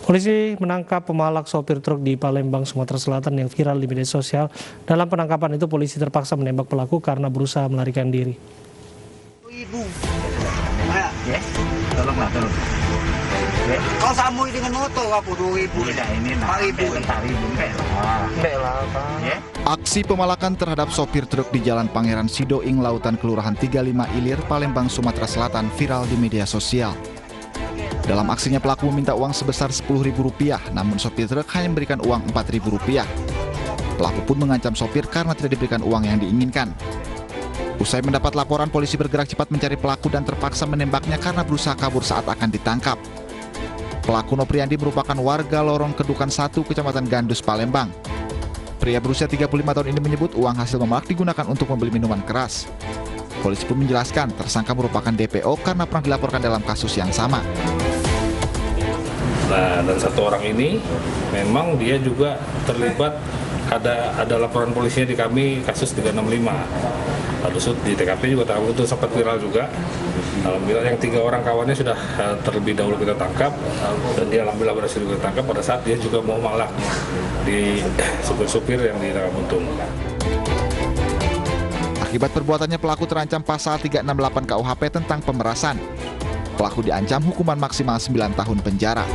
Polisi menangkap pemalak sopir truk di Palembang, Sumatera Selatan yang viral di media sosial. Dalam penangkapan itu, polisi terpaksa menembak pelaku karena berusaha melarikan diri. Ibu, ya, tolonglah. Kau samui dengan motor apa 2.000? Ini 4.000. Aksi pemalakan terhadap sopir truk di Jalan Pangeran Sidoing, Lautan, Kelurahan 35 Ilir, Palembang, Sumatera Selatan viral di media sosial. Dalam aksinya pelaku meminta uang sebesar Rp10.000, namun sopir truk hanya memberikan uang Rp4.000. Pelaku pun mengancam sopir karena tidak diberikan uang yang diinginkan. Usai mendapat laporan, polisi bergerak cepat mencari pelaku dan terpaksa menembaknya karena berusaha kabur saat akan ditangkap. Pelaku Nopriandi merupakan warga Lorong Kedukan 1, Kecamatan Gandus, Palembang. Pria berusia 35 tahun ini menyebut uang hasil memalak digunakan untuk membeli minuman keras. Polisi pun menjelaskan tersangka merupakan DPO karena pernah dilaporkan dalam kasus yang sama. Nah, dan satu orang ini memang dia juga terlibat, ada laporan polisinya di kami kasus 365. Lalu di TKP juga tahu itu sempat viral juga. Alhamdulillah yang 3 orang kawannya sudah terlebih dahulu kita tangkap, dan dia alhamdulillah berhasil kita tangkap pada saat dia juga mau malak di supir-supir yang di Tanggamuntung. Akibat perbuatannya pelaku terancam pasal 368 KUHP tentang pemerasan. Pelaku diancam hukuman maksimal 9 tahun penjara.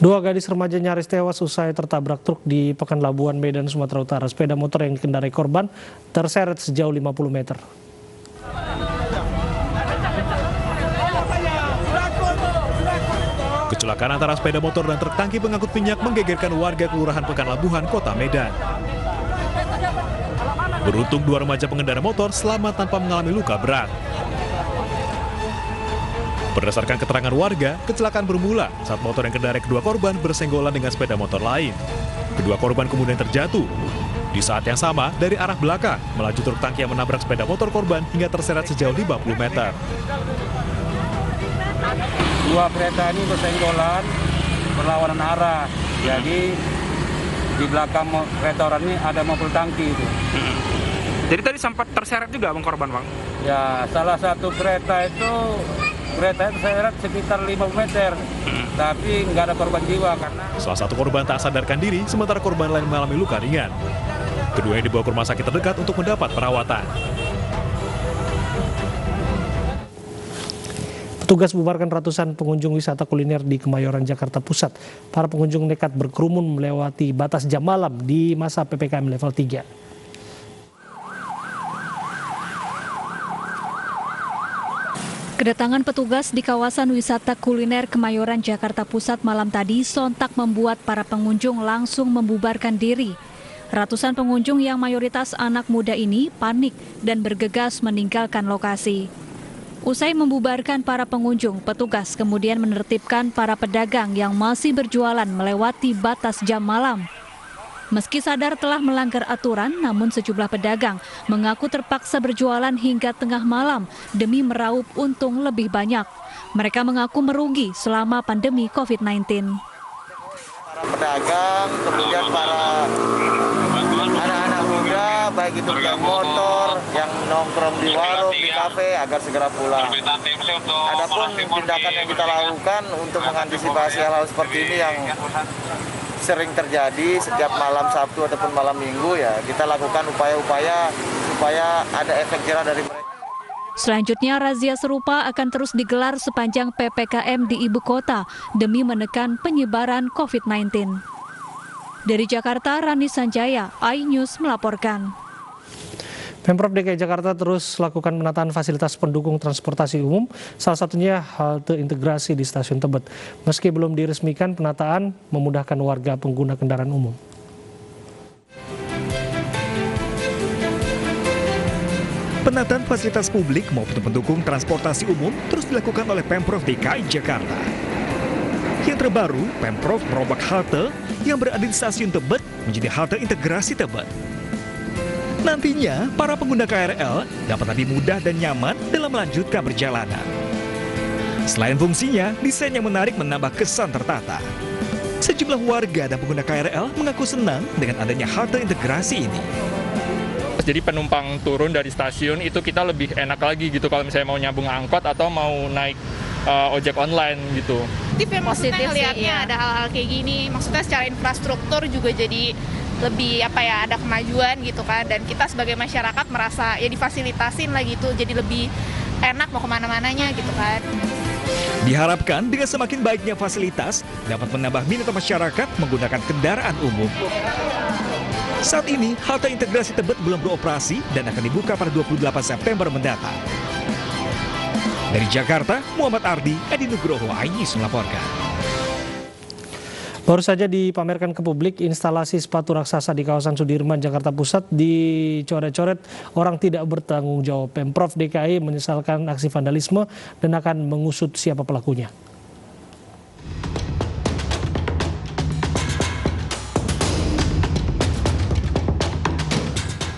Dua gadis remaja nyaris tewas usai tertabrak truk di Pekanlabuan, Medan, Sumatera Utara. Sepeda motor yang dikendarai korban terseret sejauh 50 meter. Kecelakaan antara sepeda motor dan truk tangki pengangkut minyak menggegerkan warga Kelurahan Pekanlabuhan, Kota Medan. Beruntung 2 remaja pengendara motor selamat tanpa mengalami luka berat. Berdasarkan keterangan warga, kecelakaan bermula saat motor yang kendarai kedua korban bersenggolan dengan sepeda motor lain. Kedua korban kemudian terjatuh. Di saat yang sama, dari arah belakang, melaju truk tangki yang menabrak sepeda motor korban hingga terseret sejauh 50 meter. Dua kereta ini bersenggolan, berlawanan arah. Jadi di belakang kereta orang ini ada mobil tangki itu. Jadi tadi sempat terseret juga bang korban, bang? Ya, salah satu kereta itu terseret sekitar 50 meter, tapi nggak ada korban jiwa karena Salah satu korban tak sadarkan diri, sementara korban lain mengalami luka ringan. Keduanya dibawa ke rumah sakit terdekat untuk mendapat perawatan. Petugas bubarkan ratusan pengunjung wisata kuliner di Kemayoran, Jakarta Pusat. Para pengunjung nekat berkerumun melewati batas jam malam di masa PPKM level 3. Kedatangan petugas di kawasan wisata kuliner Kemayoran, Jakarta Pusat malam tadi sontak membuat para pengunjung langsung membubarkan diri. Ratusan pengunjung yang mayoritas anak muda ini panik dan bergegas meninggalkan lokasi. Usai membubarkan para pengunjung, petugas kemudian menertibkan para pedagang yang masih berjualan melewati batas jam malam. Meski sadar telah melanggar aturan, namun sejumlah pedagang mengaku terpaksa berjualan hingga tengah malam demi meraup untung lebih banyak. Mereka mengaku merugi selama pandemi COVID-19. Para pedagang, kemudian para anak-anak muda, baik itu yang motor, yang nongkrong di warung, di kafe, agar segera pulang. Adapun tindakan yang kita lakukan untuk mengantisipasi hal-hal seperti ini yang sering terjadi setiap malam Sabtu ataupun malam Minggu, ya kita lakukan upaya-upaya supaya ada efek jerah dari mereka. Selanjutnya, razia serupa akan terus digelar sepanjang PPKM di ibu kota demi menekan penyebaran COVID-19. Dari Jakarta, Rani Sanjaya, iNews melaporkan. Pemprov DKI Jakarta terus lakukan penataan fasilitas pendukung transportasi umum, salah satunya halte integrasi di Stasiun Tebet. Meski belum diresmikan, penataan memudahkan warga pengguna kendaraan umum. Penataan fasilitas publik maupun pendukung transportasi umum terus dilakukan oleh Pemprov DKI Jakarta. Yang terbaru, Pemprov merombak halte yang berada di Stasiun Tebet menjadi halte integrasi Tebet. Nantinya, para pengguna KRL dapat lebih mudah dan nyaman dalam melanjutkan perjalanan. Selain fungsinya, desain yang menarik menambah kesan tertata. Sejumlah warga dan pengguna KRL mengaku senang dengan adanya halte integrasi ini. Jadi penumpang turun dari stasiun itu kita lebih enak lagi gitu kalau misalnya mau nyambung angkot atau mau naik ojek online gitu. Maksudnya ngelihatnya ada hal-hal kayak gini, maksudnya secara infrastruktur juga jadi lebih ada kemajuan gitu kan, dan kita sebagai masyarakat merasa ya difasilitasin lah gitu, jadi lebih enak mau kemana-mananya gitu kan. Diharapkan dengan semakin baiknya fasilitas dapat menambah minat masyarakat menggunakan kendaraan umum. Saat ini, halte integrasi Tebet belum beroperasi dan akan dibuka pada 28 September mendatang. Dari Jakarta, Muhammad Ardi, Edi Nugroho, iNews melaporkan. Baru saja dipamerkan ke publik instalasi sepatu raksasa di kawasan Sudirman, Jakarta Pusat dicoret-coret orang tidak bertanggung jawab. Pemprov DKI menyesalkan aksi vandalisme dan akan mengusut siapa pelakunya.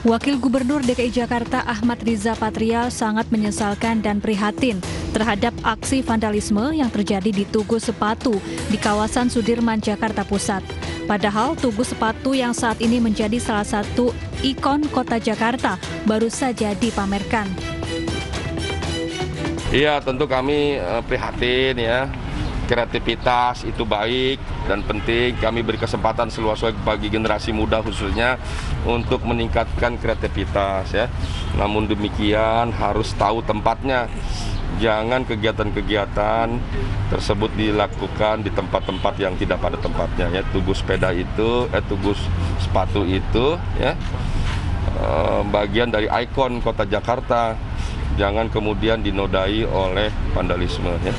Wakil Gubernur DKI Jakarta Ahmad Riza Patria sangat menyesalkan dan prihatin terhadap aksi vandalisme yang terjadi di Tugu Sepatu di kawasan Sudirman, Jakarta Pusat. Padahal Tugu Sepatu yang saat ini menjadi salah satu ikon kota Jakarta baru saja dipamerkan. Iya, tentu kami prihatin ya. Kreativitas itu baik dan penting, kami beri kesempatan seluas-luasnya bagi generasi muda khususnya untuk meningkatkan kreativitas ya. Namun demikian harus tahu tempatnya. Jangan kegiatan-kegiatan tersebut dilakukan di tempat-tempat yang tidak pada tempatnya ya. Tugu sepeda itu, tugu sepatu itu ya bagian dari ikon kota Jakarta. Jangan kemudian dinodai oleh vandalisme ya.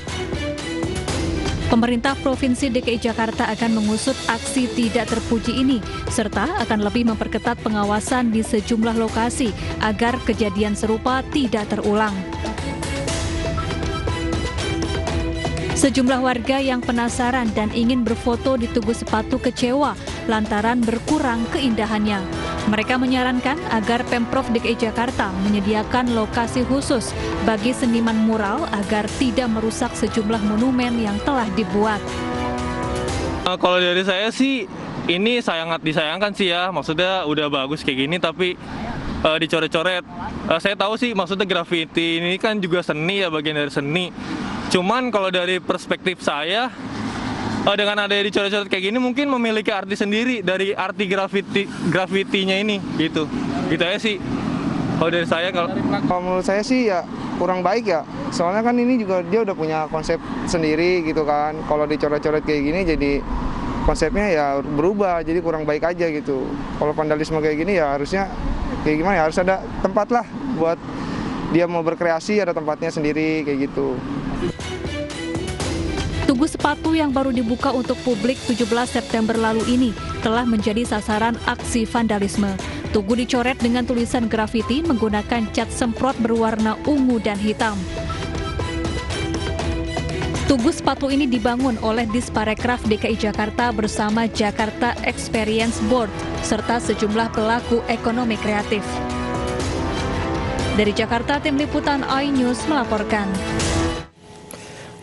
Pemerintah Provinsi DKI Jakarta akan mengusut aksi tidak terpuji ini, serta akan lebih memperketat pengawasan di sejumlah lokasi agar kejadian serupa tidak terulang. Sejumlah warga yang penasaran dan ingin berfoto di Tugu Sepatu kecewa lantaran berkurang keindahannya. Mereka menyarankan agar Pemprov DKI Jakarta menyediakan lokasi khusus bagi seniman mural agar tidak merusak sejumlah monumen yang telah dibuat. Kalau dari saya sih ini sangat disayangkan sih ya, maksudnya udah bagus kayak gini tapi dicoret-coret. Saya tahu sih maksudnya graffiti ini kan juga seni ya, bagian dari seni. Cuman kalau dari perspektif saya, dengan adanya dicoret-coret kayak gini mungkin memiliki arti sendiri dari arti grafitinya ini gitu aja sih kalau dari saya. Kalau menurut saya sih ya kurang baik ya, soalnya kan ini juga dia udah punya konsep sendiri gitu kan. Kalau dicoret-coret kayak gini jadi konsepnya ya berubah, jadi kurang baik aja gitu. Kalau vandalisme kayak gini ya harusnya kayak gimana ya, harus ada tempat lah buat dia mau berkreasi, ada tempatnya sendiri kayak gitu. Tugu Sepatu yang baru dibuka untuk publik 17 September lalu ini telah menjadi sasaran aksi vandalisme. Tugu dicoret dengan tulisan grafiti menggunakan cat semprot berwarna ungu dan hitam. Tugu Sepatu ini dibangun oleh Disparekraf DKI Jakarta bersama Jakarta Experience Board serta sejumlah pelaku ekonomi kreatif. Dari Jakarta, tim liputan iNews melaporkan.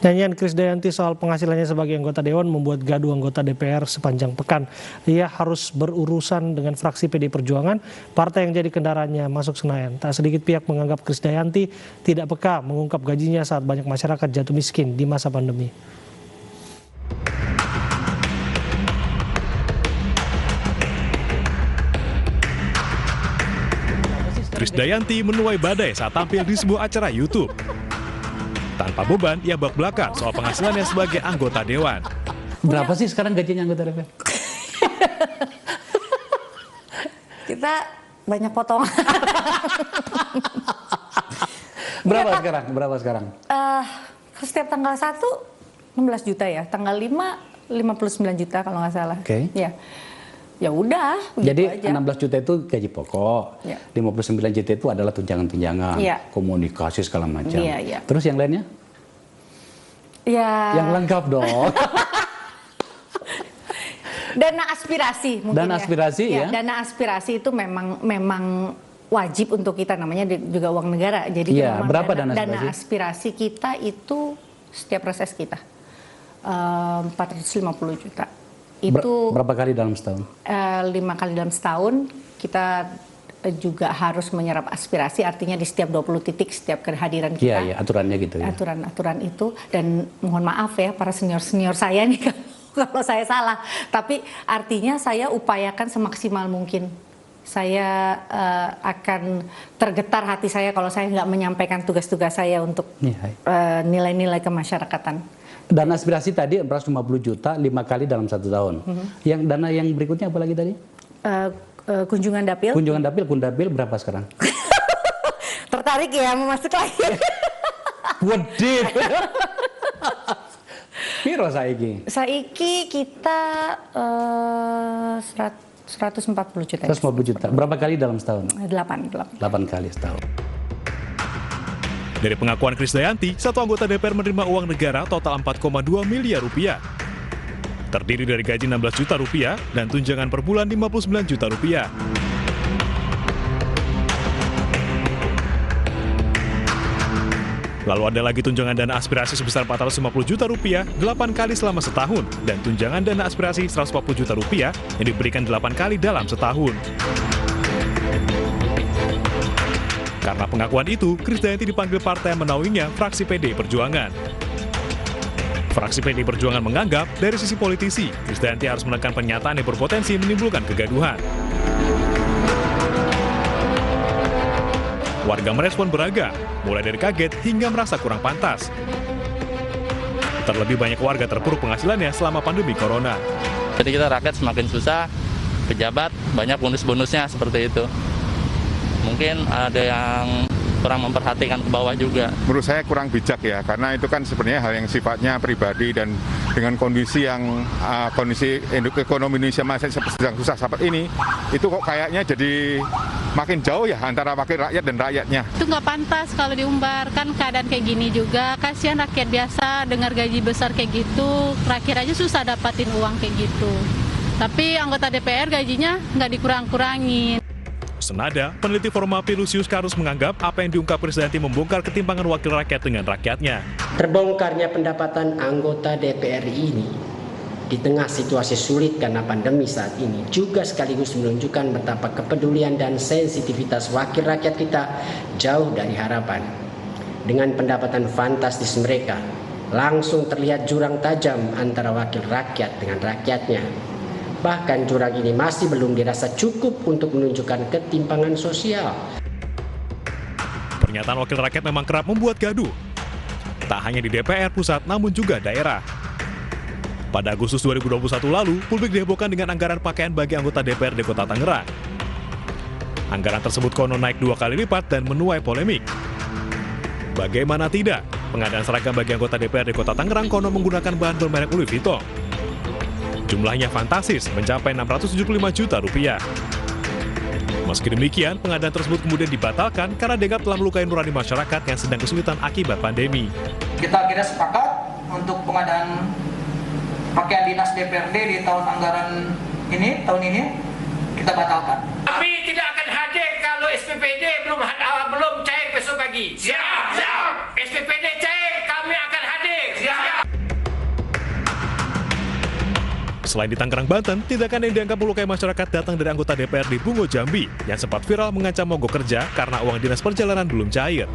Nyanyian Krisdayanti soal penghasilannya sebagai anggota Dewan membuat gaduh anggota DPR sepanjang pekan. Ia harus berurusan dengan fraksi PD Perjuangan, partai yang jadi kendaraannya masuk Senayan. Tak sedikit pihak menganggap Krisdayanti tidak peka mengungkap gajinya saat banyak masyarakat jatuh miskin di masa pandemi. Krisdayanti menuai badai saat tampil di sebuah acara YouTube. Tanpa beban, ia belak-belakan soal penghasilannya sebagai anggota Dewan. Berapa sih sekarang gajinya anggota DPR? Kita banyak potongan. Berapa sekarang? Setiap tanggal 1, 16 juta ya. Tanggal 5, 59 juta kalau nggak salah. Oke. Ya. Ya udah, jadi aja. 16 juta itu gaji pokok, ya. 59 juta itu adalah tunjangan-tunjangan, ya. komunikasi segala macam. Ya, ya. Terus yang lainnya? Ya. Yang lengkap dong. Dana aspirasi mungkin. Dana aspirasi ya. Dana aspirasi itu memang wajib untuk kita, namanya juga uang negara. Jadi ya, berapa dana aspirasi kita itu setiap reses kita 450 juta. Itu berapa kali dalam setahun? 5 kali dalam setahun kita juga harus menyerap aspirasi, artinya di setiap 20 titik setiap kehadiran kita. Iya, aturannya gitu ya. Aturan itu, dan mohon maaf ya para senior saya nih kalau saya salah, tapi artinya saya upayakan semaksimal mungkin. Saya akan tergetar hati saya kalau saya nggak menyampaikan tugas-tugas saya untuk nilai-nilai kemasyarakatan. Dana aspirasi tadi 150 juta 5 kali dalam 1 tahun. Yang dana yang berikutnya apa lagi tadi? Kunjungan dapil. Kunjungan dapil, Kundapil berapa sekarang? Tertarik ya mau masuk lagi? Wedih. Piro saiki? Saiki kita 140 juta. 150 juta. Berapa kali dalam setahun? 8 kali setahun. Dari pengakuan Krisdayanti, satu anggota DPR menerima uang negara total 4,2 miliar rupiah. Terdiri dari gaji 16 juta rupiah dan tunjangan per bulan 59 juta rupiah. Lalu ada lagi tunjangan dana aspirasi sebesar 450 juta rupiah 8 kali selama setahun dan tunjangan dana aspirasi 140 juta rupiah yang diberikan 8 kali dalam setahun. Karena pengakuan itu, Krisdayanti dipanggil partai yang menaunginya, fraksi PDI Perjuangan. Fraksi PDI Perjuangan menganggap, dari sisi politisi, Krisdayanti harus menekan pernyataan yang berpotensi menimbulkan kegaduhan. Warga merespon beragam, mulai dari kaget hingga merasa kurang pantas. Terlebih banyak warga terpuruk penghasilannya selama pandemi corona. Jadi kita rakyat semakin susah, pejabat banyak bonus-bonusnya seperti itu. Mungkin ada yang kurang memperhatikan ke bawah juga. Menurut saya kurang bijak ya, karena itu kan sebenarnya hal yang sifatnya pribadi dan dengan kondisi yang kondisi ekonomi Indonesia masih sedang susah seperti ini, itu kok kayaknya jadi makin jauh ya antara wakil rakyat dan rakyatnya. Itu nggak pantas kalau diumbar, kan keadaan kayak gini juga, kasihan rakyat biasa dengar gaji besar kayak gitu, rakyat aja susah dapatin uang kayak gitu. Tapi anggota DPR gajinya nggak dikurang-kurangin. Senada, peneliti Formapi Lusius Karus menganggap apa yang diungkap Krisdayanti membongkar ketimpangan wakil rakyat dengan rakyatnya. Terbongkarnya pendapatan anggota DPR ini di tengah situasi sulit karena pandemi saat ini juga sekaligus menunjukkan betapa kepedulian dan sensitivitas wakil rakyat kita jauh dari harapan. Dengan pendapatan fantastis mereka, langsung terlihat jurang tajam antara wakil rakyat dengan rakyatnya. Bahkan jurang ini masih belum dirasa cukup untuk menunjukkan ketimpangan sosial. Pernyataan wakil rakyat memang kerap membuat gaduh. Tak hanya di DPR pusat, namun juga daerah. Pada Agustus 2021 lalu, publik dihebohkan dengan anggaran pakaian bagi anggota DPRD Kota Tangerang. Anggaran tersebut konon naik 2 kali lipat dan menuai polemik. Bagaimana tidak, pengadaan seragam bagi anggota DPRD Kota Tangerang konon menggunakan bahan bermerek Louis Vuitton. Jumlahnya fantastis, mencapai 675 juta rupiah. Meski demikian, pengadaan tersebut kemudian dibatalkan karena dianggap telah melukai nurani masyarakat yang sedang kesulitan akibat pandemi. Kita akhirnya sepakat untuk pengadaan pakaian dinas DPRD di tahun anggaran ini, kita batalkan. Tapi tidak akan hadir kalau SPPD belum cair besok pagi. Siap. SPPD cair, kami akan hadir. Siap. Selain di Tangerang, Banten, tindakan yang dianggap melukai masyarakat datang dari anggota DPR di Bungo, Jambi, yang sempat viral mengancam mogok kerja karena uang dinas perjalanan belum cair.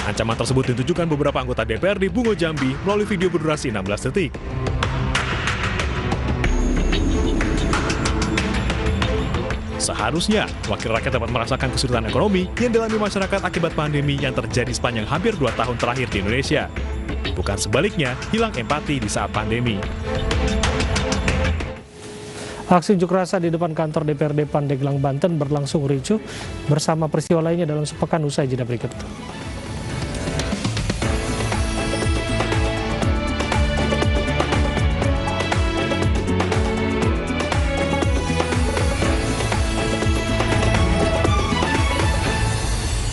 Ancaman tersebut ditujukan beberapa anggota DPR di Bungo, Jambi melalui video berdurasi 16 detik. Seharusnya, wakil rakyat dapat merasakan kesulitan ekonomi yang dialami masyarakat akibat pandemi yang terjadi sepanjang hampir 2 tahun terakhir di Indonesia. Bukan sebaliknya, hilang empati di saat pandemi. Aksi unjuk rasa di depan kantor DPRD Pandeglang, Banten berlangsung ricuh bersama peristiwa lainnya dalam sepekan usai jeda berikut.